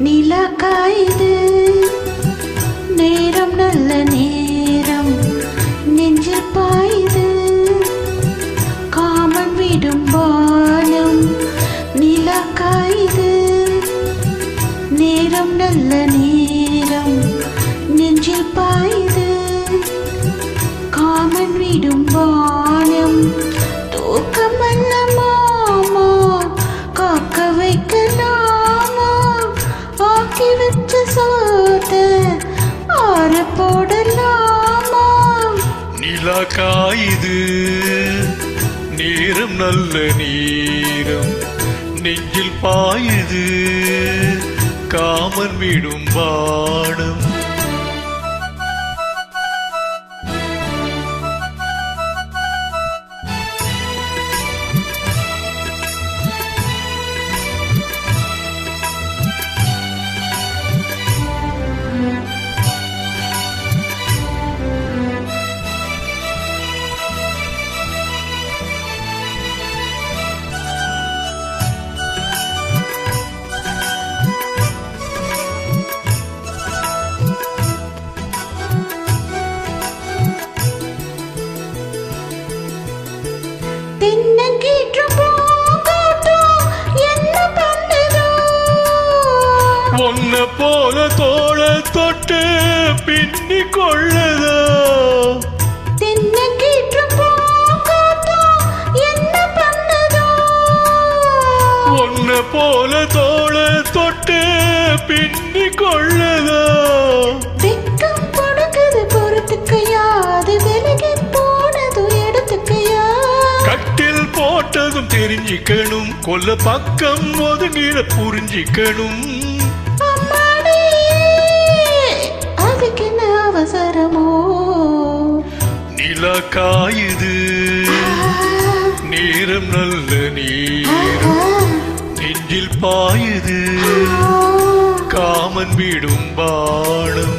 நிலா காயுது நேரம் நல்ல நேரம் நெஞ்சில் பாயுது காமன் விடும் வானம் நிலா காயுது நேரம் நல்ல நேரம் நெஞ்சில் பாயுது காமன் விடும் வானம் தூக்கம் அல்ல மாமா காக்க வைக்கலாமா ஆக்கி வச்ச சோத்த ஆற போடலாமா நிலா காயுது நேரம் நல்ல நேரம் நெஞ்சில் பாயுது காமன் விடும் வானம் ஒன்ன போல தோள தொட்டு பின்னி கொள்ளதோ ஒன்ன போல தோள தொட்டு பின்னி கொள்ளதோ வெக்கம் கொடுக்குது பொறுத்துக்கையா அது விலகி போனது எடுத்துக்கையா கட்டில் போட்டதும் தெரிஞ்சிக்கணும் கொல்ல பக்கம் ஒதுங்கிட புரிஞ்சிக்கணும் அதுக்கு என்ன அவசரமோ நிலா காயுது நேரம் நல்ல நேரம் நெஞ்சில் பாயுது காமன் விடும் பாடம்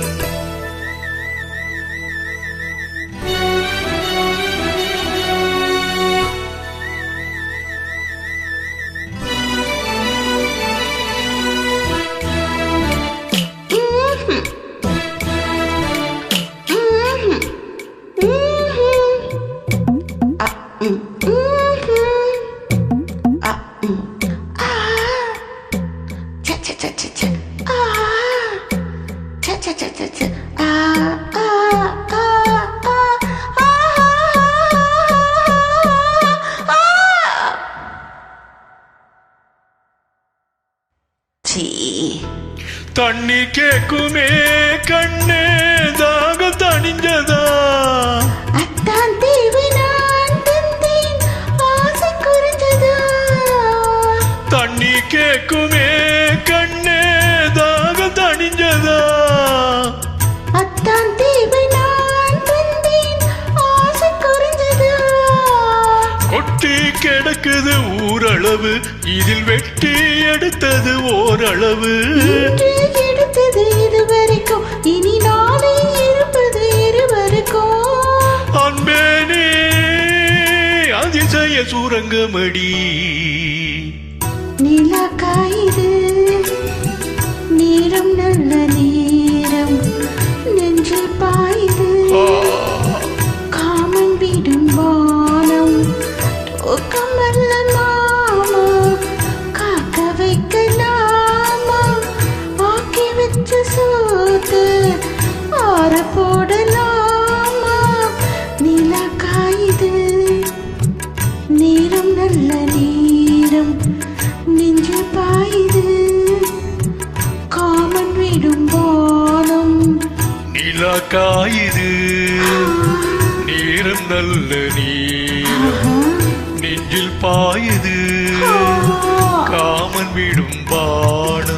தண்ணி கேக்குமே கண்ணே தாக தணிஞ்சதா அத்தான் தீவு நான் தந்தேன் ஆசை குறிஞ்சதா தண்ணி கேக்குமே கண்ணே தாக தணிஞ்சதா அத்தான் தீவு நான் தந்தேன் ஆசை குறிஞ்சதா கொட்டி கிடக்குது ஊரளவு இதில் வெட்டி எடுத்தது ஓரளவு எடுத்தது இதுவரைக்கும் இனி நாளை இருப்பது இருவருக்கும் அன்பே நீ அதிசய சூரங்கமடி நிலா காயுது நேரம் நல்ல நேரம் நெஞ்சில் பாயுது காமன் விடும் வானம் தூக்கம் அல்ல மாமா காக்க வைக்கலாமா ஆக்கி வச்ச சோத்து ஆற போடலாமா நிலா காயுது நேரம் நல்ல நேரம் நெஞ்சில் பாயுது காமன் விடும் வானம் நிலா காயுது நேரம் நல்ல நேரம் நெஞ்சில் பாயுது காமன் விடும் பாடம்